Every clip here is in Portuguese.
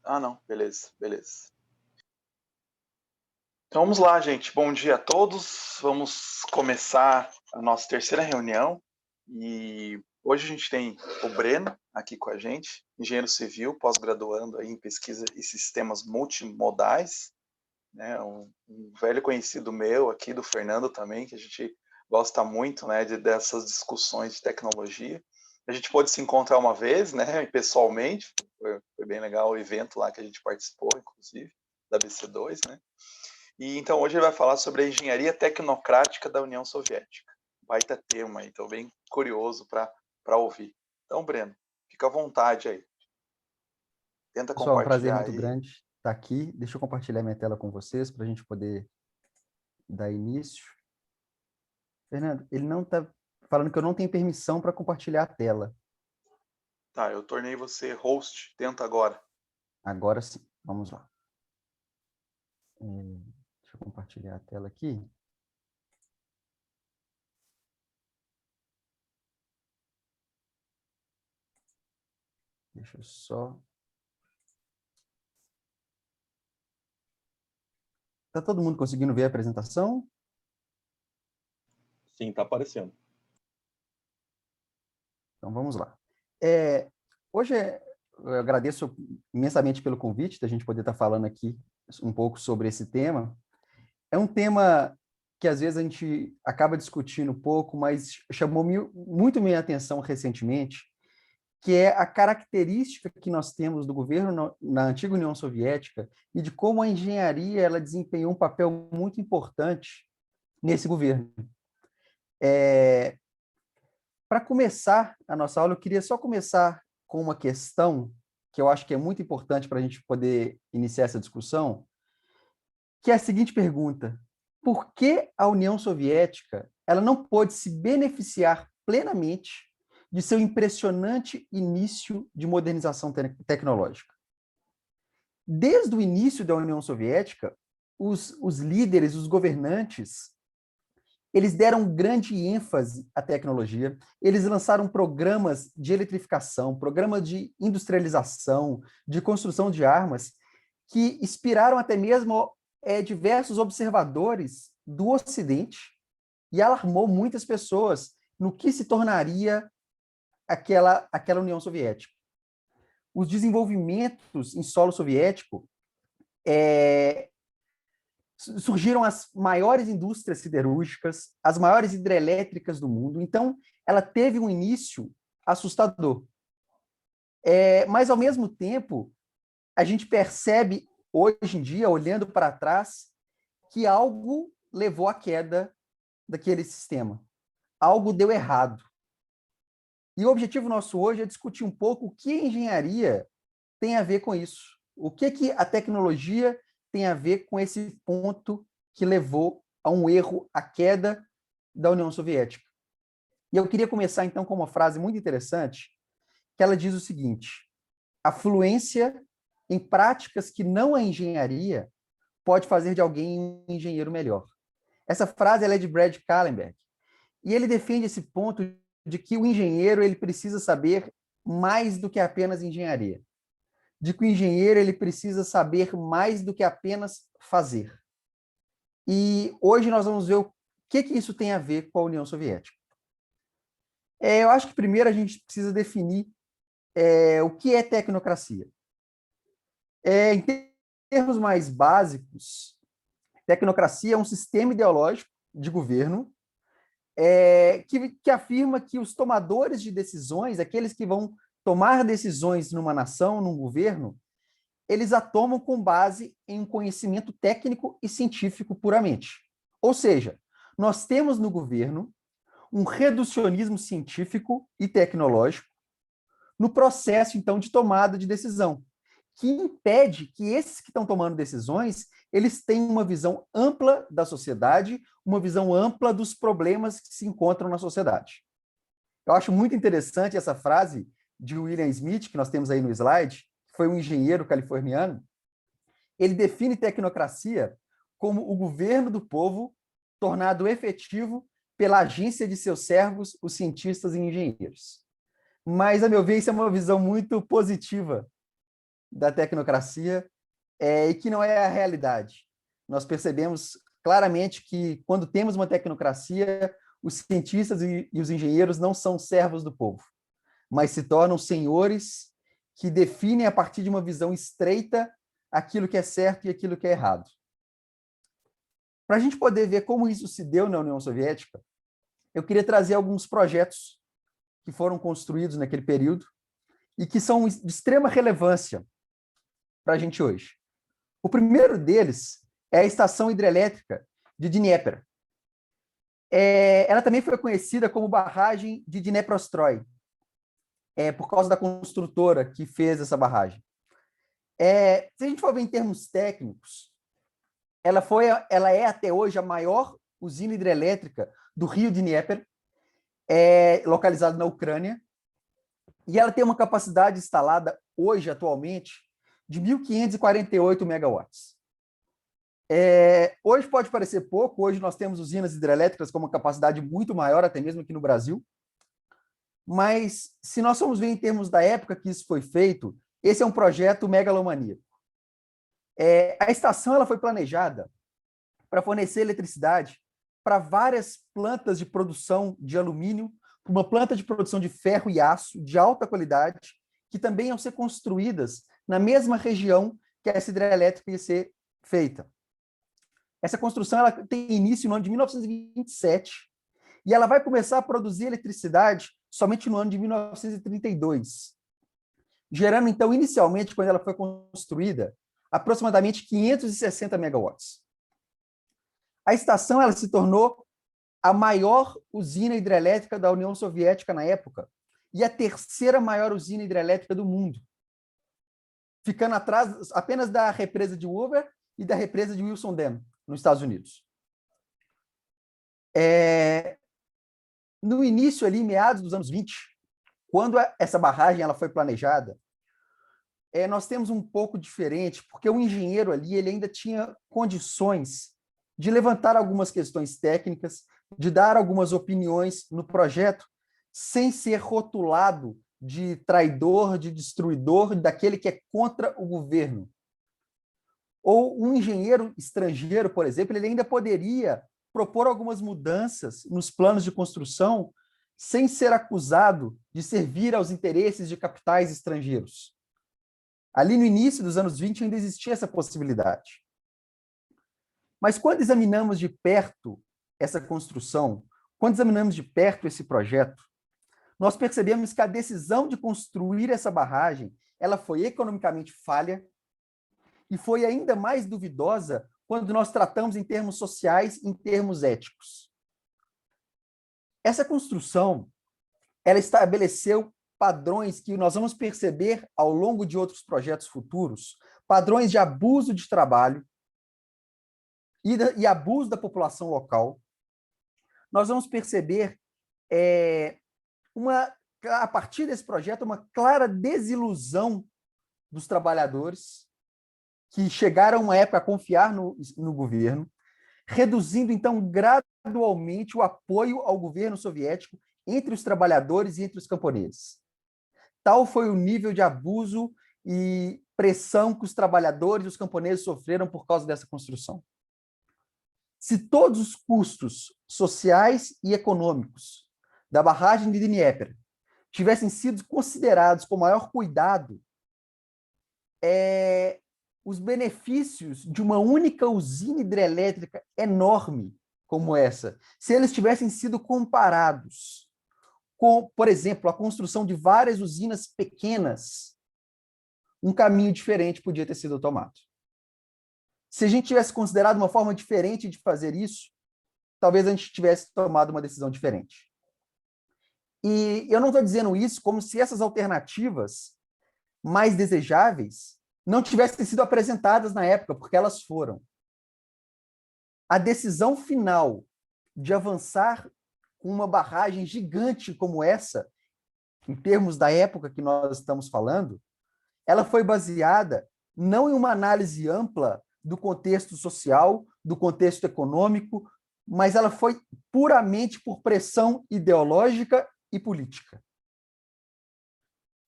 Ah, não. Beleza, beleza. Então vamos lá, gente. Bom dia a todos. Vamos começar a nossa terceira reunião. E hoje a gente tem o Breno aqui com a gente, engenheiro civil, pós-graduando aí em pesquisa e sistemas multimodais, né? Um velho conhecido meu aqui, do Fernando também, que a gente gosta muito, né, dessas discussões de tecnologia. A gente pôde se encontrar uma vez, né, pessoalmente. Foi bem legal o evento lá que a gente participou, inclusive, da BC2, né? E então hoje ele vai falar sobre a engenharia tecnocrática da União Soviética. Baita tema aí, estou bem curioso para ouvir. Então, Breno, fica à vontade aí. Tenta Pessoal, é um prazer compartilhar muito aí. grande estar aqui. Deixa eu compartilhar minha tela com vocês para a gente poder dar início. Fernando, ele não está falando que eu não tenho permissão para compartilhar a tela. Tá, eu tornei você host. Tenta agora. Agora sim, vamos lá. Deixa eu compartilhar a tela aqui. Deixa eu só... Está todo mundo conseguindo ver a apresentação? Sim, está aparecendo. Então, vamos lá. Hoje eu agradeço imensamente pelo convite, da gente poder estar falando aqui um pouco sobre esse tema. É um tema que às vezes a gente acaba discutindo um pouco, mas chamou muito minha atenção recentemente, que é a característica que nós temos do governo na antiga União Soviética e de como a engenharia ela desempenhou um papel muito importante nesse governo. Para começar a nossa aula, eu queria só começar com uma questão que eu acho que é muito importante para a gente poder iniciar essa discussão, que é a seguinte pergunta: por que a União Soviética ela não pôde se beneficiar plenamente de seu impressionante início de modernização tecnológica? Desde o início da União Soviética, os líderes, os governantes, eles deram grande ênfase à tecnologia, eles lançaram programas de eletrificação, programas de industrialização, de construção de armas, que inspiraram até mesmo diversos observadores do Ocidente e alarmou muitas pessoas no que se tornaria aquela União Soviética. Os desenvolvimentos em solo soviético surgiram as maiores indústrias siderúrgicas, as maiores hidrelétricas do mundo. Então, ela teve um início assustador. Mas, ao mesmo tempo, a gente percebe, hoje em dia, olhando para trás, que algo levou à queda daquele sistema. Algo deu errado. E o objetivo nosso hoje é discutir um pouco o que a engenharia tem a ver com isso. O que a tecnologia tem a ver com esse ponto que levou a um erro, a queda da União Soviética. E eu queria começar, então, com uma frase muito interessante, que ela diz o seguinte: a fluência em práticas que não a engenharia pode fazer de alguém um engenheiro melhor. Essa frase ela é de Brad Kallenberg, e ele defende esse ponto de que o engenheiro ele precisa saber mais do que apenas engenharia, de que o engenheiro ele precisa saber mais do que apenas fazer. E hoje nós vamos ver o que isso tem a ver com a União Soviética. Eu acho que primeiro a gente precisa definir o que é tecnocracia. Em termos mais básicos, tecnocracia é um sistema ideológico de governo que afirma que os tomadores de decisões, aqueles que vão tomar decisões numa nação, num governo, eles a tomam com base em um conhecimento técnico e científico puramente. Ou seja, nós temos no governo um reducionismo científico e tecnológico no processo, então, de tomada de decisão, que impede que esses que estão tomando decisões, eles tenham uma visão ampla da sociedade, uma visão ampla dos problemas que se encontram na sociedade. Eu acho muito interessante essa frase de William Smith, que nós temos aí no slide, que foi um engenheiro californiano. Ele define tecnocracia como o governo do povo tornado efetivo pela agência de seus servos, os cientistas e engenheiros. Mas, a meu ver, isso é uma visão muito positiva da tecnocracia e que não é a realidade. Nós percebemos claramente que, quando temos uma tecnocracia, os cientistas e os engenheiros não são servos do povo, mas se tornam senhores que definem, a partir de uma visão estreita, aquilo que é certo e aquilo que é errado. Para a gente poder ver como isso se deu na União Soviética, eu queria trazer alguns projetos que foram construídos naquele período e que são de extrema relevância para a gente hoje. O primeiro deles é a estação hidrelétrica de Dnieper. Ela também foi conhecida como barragem de Dneprostroi, por causa da construtora que fez essa barragem. Se a gente for ver em termos técnicos, ela é até hoje a maior usina hidrelétrica do rio Dnieper, localizada na Ucrânia, e ela tem uma capacidade instalada hoje, atualmente, de 1.548 megawatts. Hoje pode parecer pouco, hoje nós temos usinas hidrelétricas com uma capacidade muito maior, até mesmo aqui no Brasil, mas se nós formos ver em termos da época que isso foi feito, esse é um projeto megalomaníaco. A estação ela foi planejada para fornecer eletricidade para várias plantas de produção de alumínio, uma planta de produção de ferro e aço de alta qualidade, que também iam ser construídas na mesma região que essa hidrelétrica ia ser feita. Essa construção ela tem início no ano de 1927 e ela vai começar a produzir eletricidade somente no ano de 1932, gerando, então, inicialmente, quando ela foi construída, aproximadamente 560 megawatts. A estação ela se tornou a maior usina hidrelétrica da União Soviética na época e a terceira maior usina hidrelétrica do mundo, ficando atrás apenas da represa de Hoover e da represa de Wilson Dam, nos Estados Unidos. No início, ali, meados dos anos 20, quando essa barragem ela foi planejada, nós temos um pouco diferente, porque o engenheiro ali ele ainda tinha condições de levantar algumas questões técnicas, de dar algumas opiniões no projeto, sem ser rotulado de traidor, de destruidor, daquele que é contra o governo. Ou um engenheiro estrangeiro, por exemplo, ele ainda poderia propor algumas mudanças nos planos de construção sem ser acusado de servir aos interesses de capitais estrangeiros. Ali no início dos anos 20 ainda existia essa possibilidade. Mas quando examinamos de perto essa construção, quando examinamos de perto esse projeto, nós percebemos que a decisão de construir essa barragem ela foi economicamente falha e foi ainda mais duvidosa quando nós tratamos em termos sociais, em termos éticos. Essa construção ela estabeleceu padrões que nós vamos perceber ao longo de outros projetos futuros, padrões de abuso de trabalho e abuso da população local. Nós vamos perceber, a partir desse projeto, uma clara desilusão dos trabalhadores que chegaram a uma época a confiar no governo, reduzindo, então, gradualmente o apoio ao governo soviético entre os trabalhadores e entre os camponeses. Tal foi o nível de abuso e pressão que os trabalhadores e os camponeses sofreram por causa dessa construção. Se todos os custos sociais e econômicos da barragem de Dnieper tivessem sido considerados com maior cuidado, os benefícios de uma única usina hidrelétrica enorme como essa, se eles tivessem sido comparados com, por exemplo, a construção de várias usinas pequenas, um caminho diferente podia ter sido tomado. Se a gente tivesse considerado uma forma diferente de fazer isso, talvez a gente tivesse tomado uma decisão diferente. E eu não estou dizendo isso como se essas alternativas mais desejáveis não tivessem sido apresentadas na época, porque elas foram. A decisão final de avançar com uma barragem gigante como essa, em termos da época que nós estamos falando, ela foi baseada não em uma análise ampla do contexto social, do contexto econômico, mas ela foi puramente por pressão ideológica e política.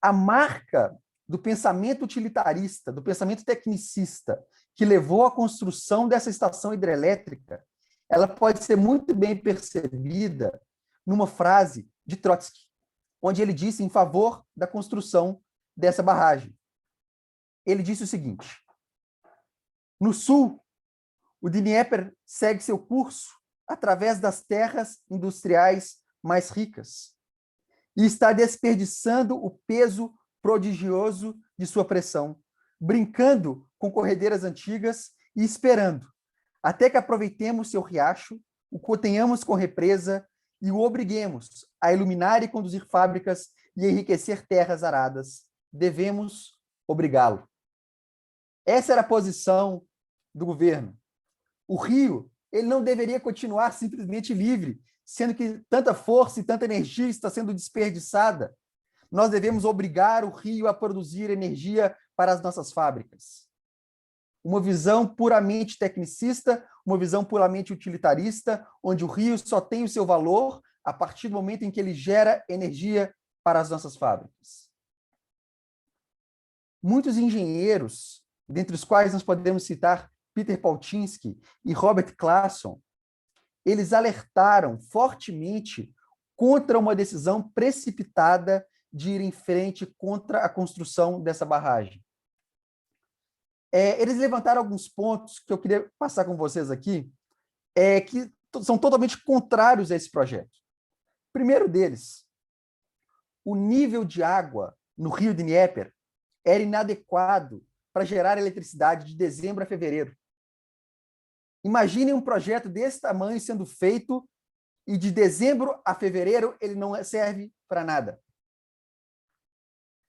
A marca do pensamento utilitarista, do pensamento tecnicista, que levou à construção dessa estação hidrelétrica, ela pode ser muito bem percebida numa frase de Trotsky, onde ele disse em favor da construção dessa barragem. Ele disse o seguinte: no sul, o Dnieper segue seu curso através das terras industriais mais ricas e está desperdiçando o peso prodigioso de sua pressão, brincando com corredeiras antigas e esperando até que aproveitemos seu riacho, o contenhamos com represa e o obriguemos a iluminar e conduzir fábricas e enriquecer terras aradas. Devemos obrigá-lo. Essa era a posição do governo. O rio, ele não deveria continuar simplesmente livre, sendo que tanta força e tanta energia está sendo desperdiçada. Nós devemos obrigar o rio a produzir energia para as nossas fábricas. Uma visão puramente tecnicista, uma visão puramente utilitarista, onde o rio só tem o seu valor a partir do momento em que ele gera energia para as nossas fábricas. Muitos engenheiros, dentre os quais nós podemos citar Peter Palczynski e Robert Clason, eles alertaram fortemente contra uma decisão precipitada de ir em frente contra a construção dessa barragem. Eles levantaram alguns pontos que eu queria passar com vocês aqui, que são totalmente contrários a esse projeto. Primeiro deles, o nível de água no rio Dnieper era inadequado para gerar eletricidade de dezembro a fevereiro. Imaginem um projeto desse tamanho sendo feito e de dezembro a fevereiro ele não serve para nada.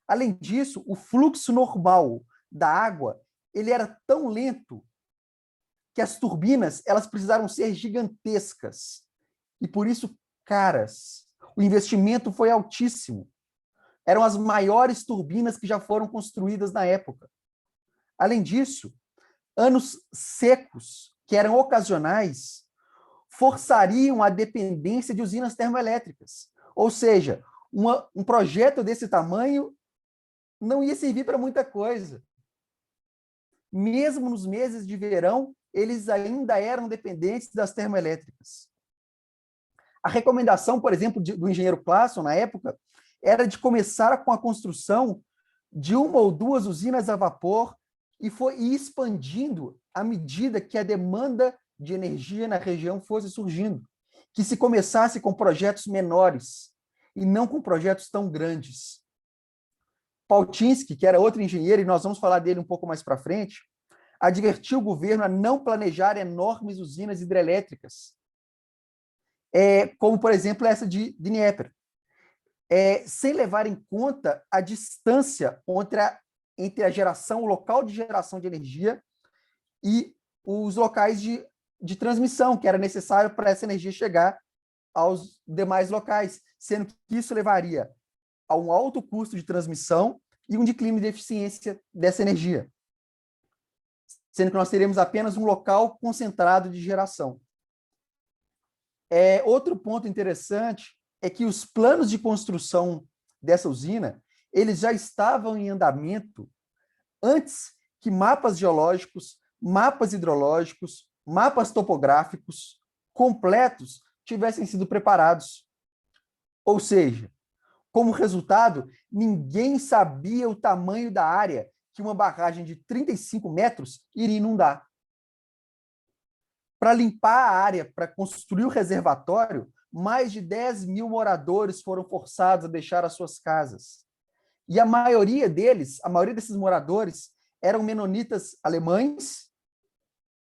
Além disso, o fluxo normal da água ele era tão lento que as turbinas elas precisaram ser gigantescas e, por isso, caras. O investimento foi altíssimo. Eram as maiores turbinas que já foram construídas na época. Além disso, anos secos, que eram ocasionais, forçariam a dependência de usinas termoelétricas. Ou seja, um projeto desse tamanho não ia servir para muita coisa. Mesmo nos meses de verão, eles ainda eram dependentes das termoelétricas. A recomendação, por exemplo, do engenheiro Clason, na época, era de começar com a construção de uma ou duas usinas a vapor e foi expandindo à medida que a demanda de energia na região fosse surgindo, que se começasse com projetos menores e não com projetos tão grandes. Palczynski, que era outro engenheiro, e nós vamos falar dele um pouco mais para frente, advertiu o governo a não planejar enormes usinas hidrelétricas, como, por exemplo, essa de Dnieper, sem levar em conta a distância entre a geração, o local de geração de energia e os locais de transmissão, que era necessário para essa energia chegar aos demais locais, sendo que isso levaria a um alto custo de transmissão e um declínio de eficiência dessa energia, sendo que nós teríamos apenas um local concentrado de geração. Outro ponto interessante é que os planos de construção dessa usina eles já estavam em andamento antes que mapas geológicos, mapas hidrológicos, mapas topográficos completos tivessem sido preparados. Ou seja, como resultado, ninguém sabia o tamanho da área que uma barragem de 35 metros iria inundar. Para limpar a área, para construir o reservatório, mais de 10 mil moradores foram forçados a deixar as suas casas. E a maioria desses moradores, eram menonitas alemães,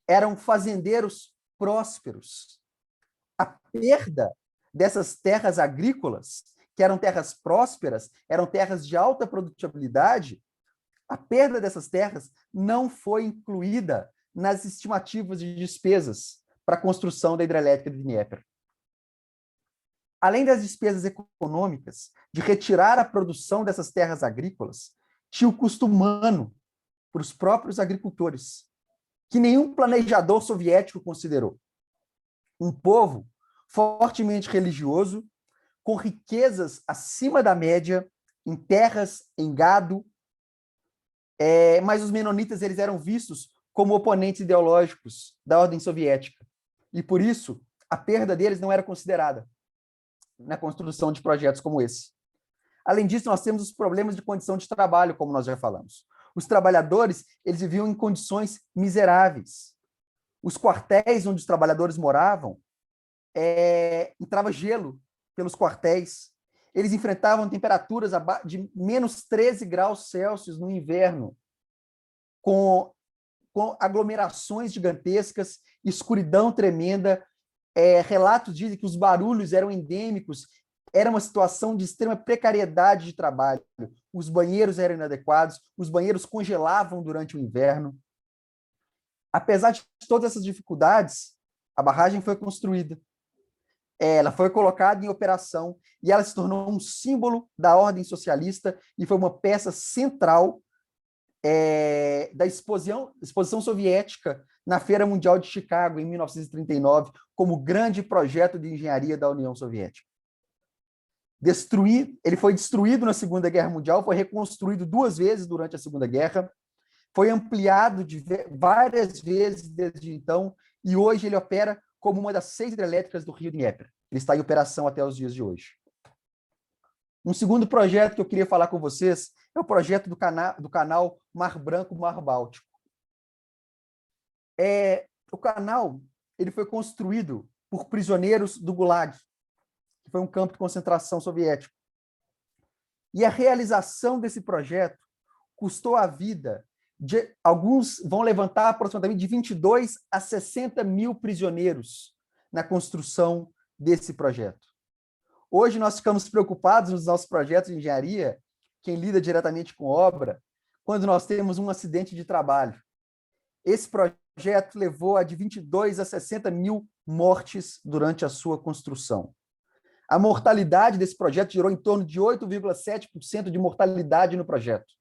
eram fazendeiros prósperos. A perda dessas terras agrícolas, que eram terras prósperas, eram terras de alta produtividade, a perda dessas terras não foi incluída nas estimativas de despesas para a construção da hidrelétrica de Dnieper. Além das despesas econômicas de retirar a produção dessas terras agrícolas, tinha o custo humano para os próprios agricultores, que nenhum planejador soviético considerou. Um povo fortemente religioso, com riquezas acima da média, em terras, em gado, Mas os menonitas eles eram vistos como oponentes ideológicos da ordem soviética. E, por isso, a perda deles não era considerada na construção de projetos como esse. Além disso, nós temos os problemas de condição de trabalho, como nós já falamos. Os trabalhadores eles viviam em condições miseráveis. Os quartéis onde os trabalhadores moravam, entrava gelo pelos quartéis. Eles enfrentavam temperaturas de menos 13 graus Celsius no inverno, com aglomerações gigantescas, escuridão tremenda. Relatos dizem que os barulhos eram endêmicos. Era uma situação de extrema precariedade de trabalho. Os banheiros eram inadequados, os banheiros congelavam durante o inverno. Apesar de todas essas dificuldades, a barragem foi construída. Ela foi colocada em operação e ela se tornou um símbolo da ordem socialista e foi uma peça central da exposição soviética na Feira Mundial de Chicago, em 1939, como grande projeto de engenharia da União Soviética. Ele foi destruído na Segunda Guerra Mundial, foi reconstruído 2 vezes durante a Segunda Guerra, foi ampliado várias vezes desde então, e hoje ele opera como uma das 6 hidrelétricas do Rio Dnieper. Ele está em operação até os dias de hoje. Um segundo projeto que eu queria falar com vocês é o projeto do canal Mar Branco-Mar Báltico. O canal ele foi construído por prisioneiros do Gulag, que foi um campo de concentração soviético. E a realização desse projeto custou a vida de alguns, vão levantar aproximadamente de 22 a 60 mil prisioneiros na construção desse projeto. Hoje nós ficamos preocupados nos nossos projetos de engenharia, quem lida diretamente com obra, quando nós temos um acidente de trabalho. Esse projeto levou a de 22 a 60 mil mortes durante a sua construção. A mortalidade desse projeto girou em torno de 8,7% de mortalidade no projeto.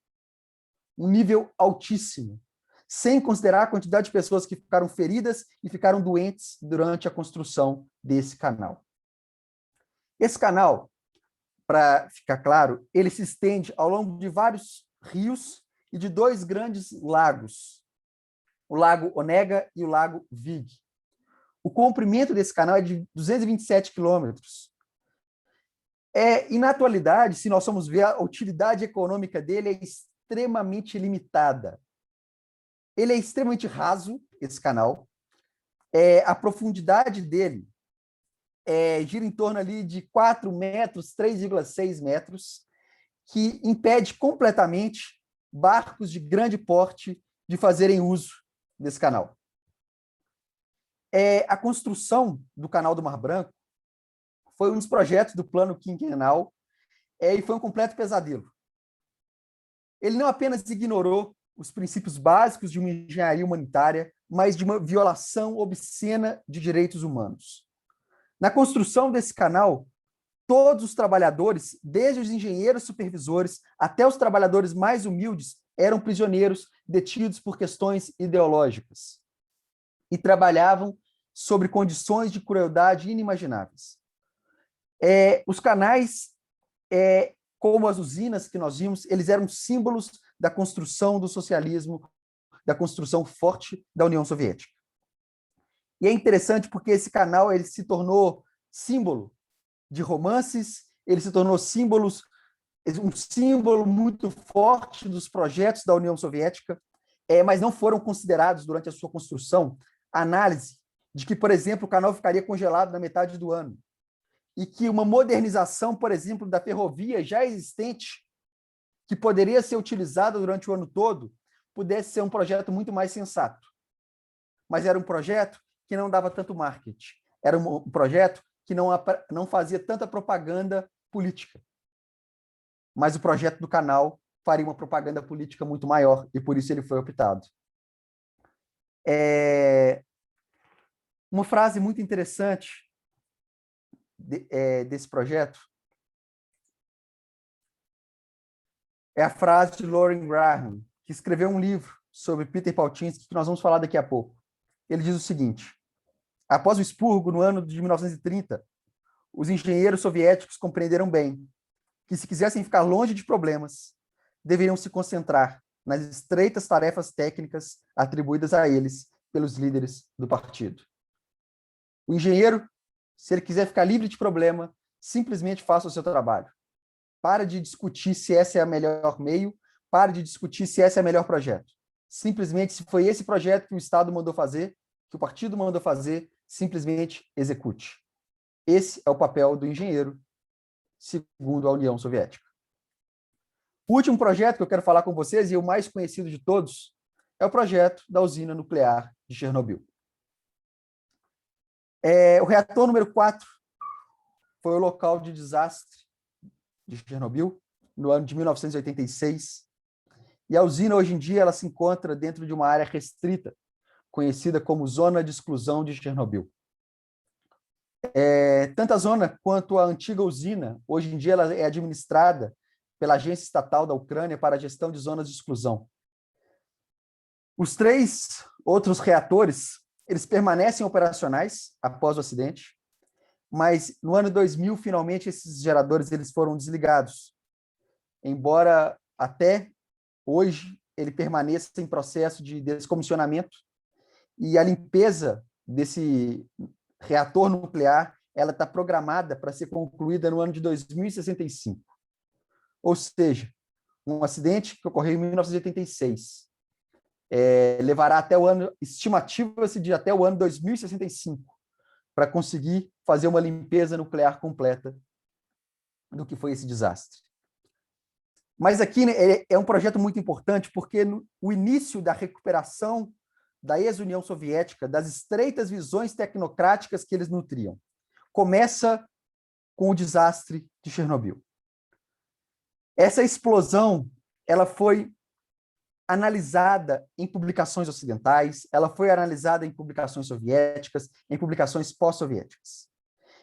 Um nível altíssimo, sem considerar a quantidade de pessoas que ficaram feridas e ficaram doentes durante a construção desse canal. Esse canal, para ficar claro, ele se estende ao longo de vários rios e de 2 grandes lagos, o Lago Onega e o Lago Vig. O comprimento desse canal é de 227 quilômetros. E, na atualidade, se nós formos ver, a utilidade econômica dele é extremamente limitada. Ele é extremamente raso, esse canal. A profundidade dele gira em torno ali de 4 metros, 3,6 metros, que impede completamente barcos de grande porte de fazerem uso desse canal. A construção do Canal do Mar Branco foi um dos projetos do Plano Quinquenal e foi um completo pesadelo. Ele não apenas ignorou os princípios básicos de uma engenharia humanitária, mas de uma violação obscena de direitos humanos. Na construção desse canal, todos os trabalhadores, desde os engenheiros supervisores até os trabalhadores mais humildes, eram prisioneiros detidos por questões ideológicas e trabalhavam sob condições de crueldade inimagináveis. Os canais, como as usinas que nós vimos, eles eram símbolos da construção do socialismo, da construção forte da União Soviética. E é interessante porque esse canal ele se tornou símbolo de romances, ele se tornou um símbolo muito forte dos projetos da União Soviética, mas não foram considerados durante a sua construção a análise de que, por exemplo, o canal ficaria congelado na metade do ano e que uma modernização, por exemplo, da ferrovia já existente, que poderia ser utilizada durante o ano todo, pudesse ser um projeto muito mais sensato. Mas era um projeto que não dava tanto marketing. Era um projeto que não fazia tanta propaganda política. Mas o projeto do canal faria uma propaganda política muito maior, e por isso ele foi optado. Uma frase muito interessante desse projeto é a frase de Lauren Graham, que escreveu um livro sobre Peter Palczynski, que nós vamos falar daqui a pouco. Ele diz o seguinte: após o expurgo, no ano de 1930, os engenheiros soviéticos compreenderam bem que, se quisessem ficar longe de problemas, deveriam se concentrar nas estreitas tarefas técnicas atribuídas a eles pelos líderes do partido. O engenheiro, se ele quiser ficar livre de problema, simplesmente faça o seu trabalho. Para de discutir se esse é o melhor meio, para de discutir se esse é o melhor projeto. Simplesmente, se foi esse projeto que o Estado mandou fazer, que o partido mandou fazer, simplesmente execute. Esse é o papel do engenheiro, segundo a União Soviética. O último projeto que eu quero falar com vocês, e o mais conhecido de todos, é o projeto da usina nuclear de Chernobyl. O reator número 4 foi o local de desastre de Chernobyl, no ano de 1986. E a usina, hoje em dia, ela se encontra dentro de uma área restrita, conhecida como Zona de Exclusão de Chernobyl. Tanto a zona quanto a antiga usina, hoje em dia, ela é administrada pela Agência Estatal da Ucrânia para a Gestão de Zonas de Exclusão. Os 3 outros reatores, eles permanecem operacionais após o acidente, mas no ano 2000, finalmente, esses geradores eles foram desligados, embora até hoje ele permaneça em processo de descomissionamento, e a limpeza desse reator nuclear ela está programada para ser concluída no ano de 2065. Ou seja, um acidente que ocorreu em 1986 levará até o ano, estimativa-se de até o ano 2065, para conseguir fazer uma limpeza nuclear completa do que foi esse desastre. Mas aqui, né, é um projeto muito importante, porque o início da recuperação da ex-União Soviética, das estreitas visões tecnocráticas que eles nutriam, começa com o desastre de Chernobyl. Essa explosão, ela foi analisada em publicações ocidentais, ela foi analisada em publicações soviéticas, em publicações pós-soviéticas.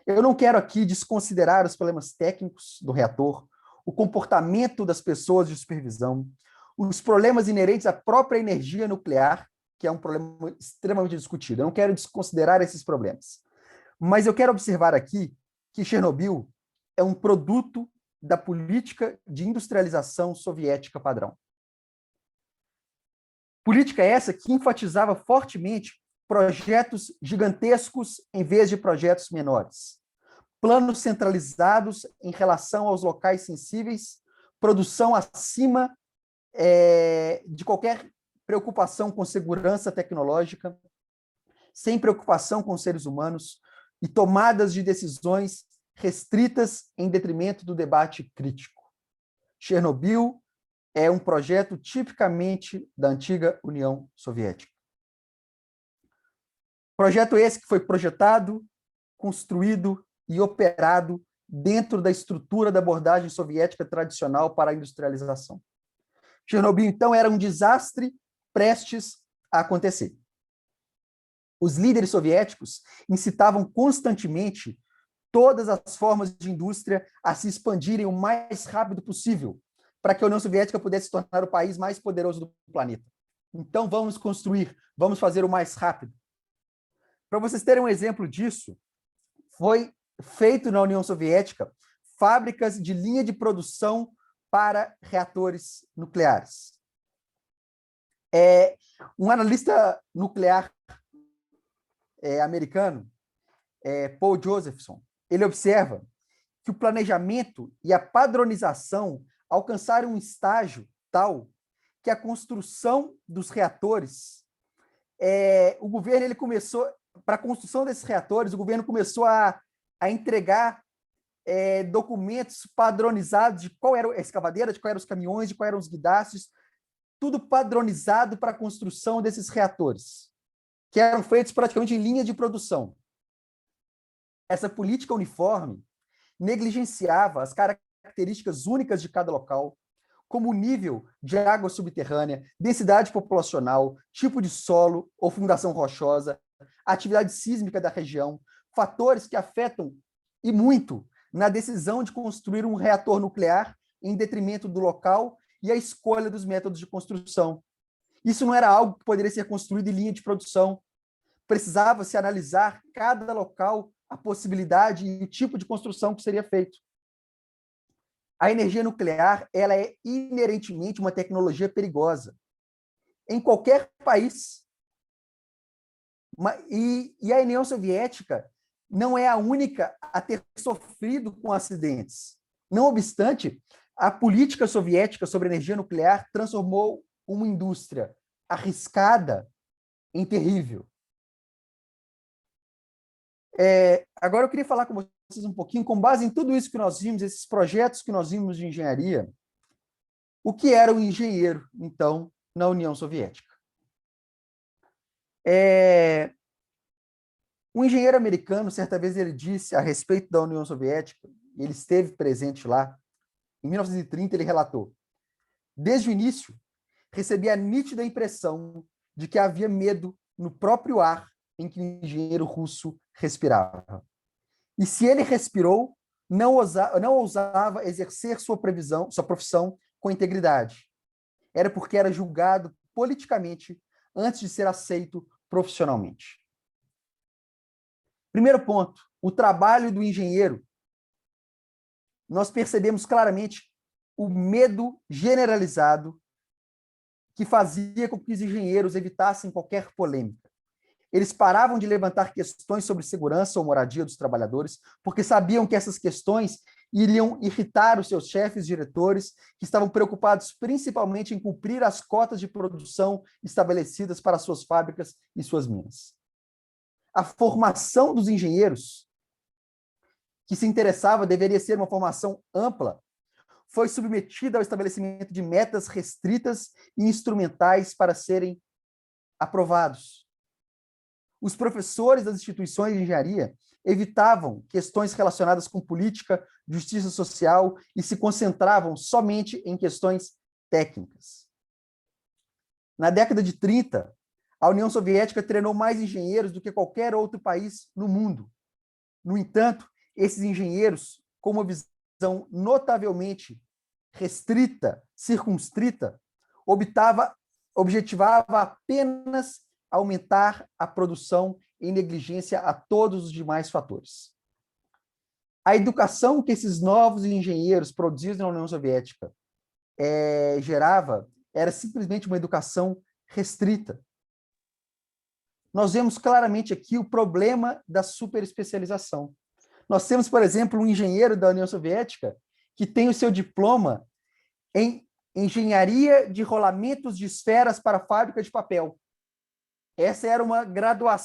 Eu não quero aqui desconsiderar os problemas técnicos do reator, o comportamento das pessoas de supervisão, os problemas inerentes à própria energia nuclear, que é um problema extremamente discutido. Eu não quero desconsiderar esses problemas. Mas eu quero observar aqui que Chernobyl é um produto da política de industrialização soviética padrão. Política essa que enfatizava fortemente projetos gigantescos em vez de projetos menores. Planos centralizados em relação aos locais sensíveis, produção acima de qualquer preocupação com segurança tecnológica, sem preocupação com os seres humanos e tomadas de decisões restritas em detrimento do debate crítico. Chernobyl é um projeto tipicamente da antiga União Soviética. Projeto esse que foi projetado, construído e operado dentro da estrutura da abordagem soviética tradicional para a industrialização. Chernobyl, então, era um desastre prestes a acontecer. Os líderes soviéticos incitavam constantemente todas as formas de indústria a se expandirem o mais rápido possível, para que a União Soviética pudesse se tornar o país mais poderoso do planeta. Então, vamos construir, vamos fazer o mais rápido. Para vocês terem um exemplo disso, foi feito na União Soviética fábricas de linha de produção para reatores nucleares. Um analista nuclear americano, Paul Josephson, ele observa que o planejamento e a padronização alcançaram um estágio tal que a construção dos reatores, o governo ele começou, para a construção desses reatores, o governo começou a entregar documentos padronizados de qual era a escavadeira, de qual eram os caminhões, de qual eram os guindastes, tudo padronizado para a construção desses reatores, que eram feitos praticamente em linha de produção. Essa política uniforme negligenciava as características únicas de cada local, como o nível de água subterrânea, densidade populacional, tipo de solo ou fundação rochosa, atividade sísmica da região, fatores que afetam e muito na decisão de construir um reator nuclear em detrimento do local e a escolha dos métodos de construção. Isso não era algo que poderia ser construído em linha de produção. Precisava-se analisar cada local, a possibilidade e o tipo de construção que seria feito. a energia nuclear ela é inerentemente uma tecnologia perigosa. Em qualquer país. E a União Soviética não é a única a ter sofrido com acidentes. Não obstante, a política soviética sobre energia nuclear transformou uma indústria arriscada em terrível. Agora eu queria falar com vocês um pouquinho, com base em tudo isso que nós vimos, esses projetos que nós vimos de engenharia, o que era o engenheiro, então, na União Soviética. Um engenheiro americano, certa vez, ele disse a respeito da União Soviética, ele esteve presente lá, em 1930, ele relatou: desde o início, recebi a nítida impressão de que havia medo no próprio ar em que o engenheiro russo respirava. E se ele respirou, não ousava exercer sua profissão com integridade. Era porque era julgado politicamente antes de ser aceito profissionalmente. Primeiro ponto, o trabalho do engenheiro. Nós percebemos claramente o medo generalizado que fazia com que os engenheiros evitassem qualquer polêmica. Eles paravam de levantar questões sobre segurança ou moradia dos trabalhadores, porque sabiam que essas questões iriam irritar os seus chefes diretores, que estavam preocupados principalmente em cumprir as cotas de produção estabelecidas para suas fábricas e suas minas. A formação dos engenheiros que se interessava deveria ser uma formação ampla, foi submetida ao estabelecimento de metas restritas e instrumentais para serem aprovados. Os professores das instituições de engenharia evitavam questões relacionadas com política, justiça social e se concentravam somente em questões técnicas. Na década de 30, a União Soviética treinou mais engenheiros do que qualquer outro país no mundo. No entanto, esses engenheiros, com uma visão notavelmente restrita, circunstrita, objetivava apenas aumentar a produção em negligência a todos os demais fatores. A educação que esses novos engenheiros produzidos na União Soviética gerava era simplesmente uma educação restrita. Nós vemos claramente aqui o problema da superespecialização. Nós temos, por exemplo, um engenheiro da União Soviética que tem o seu diploma em engenharia de rolamentos de esferas para fábrica de papel. Essa era uma graduação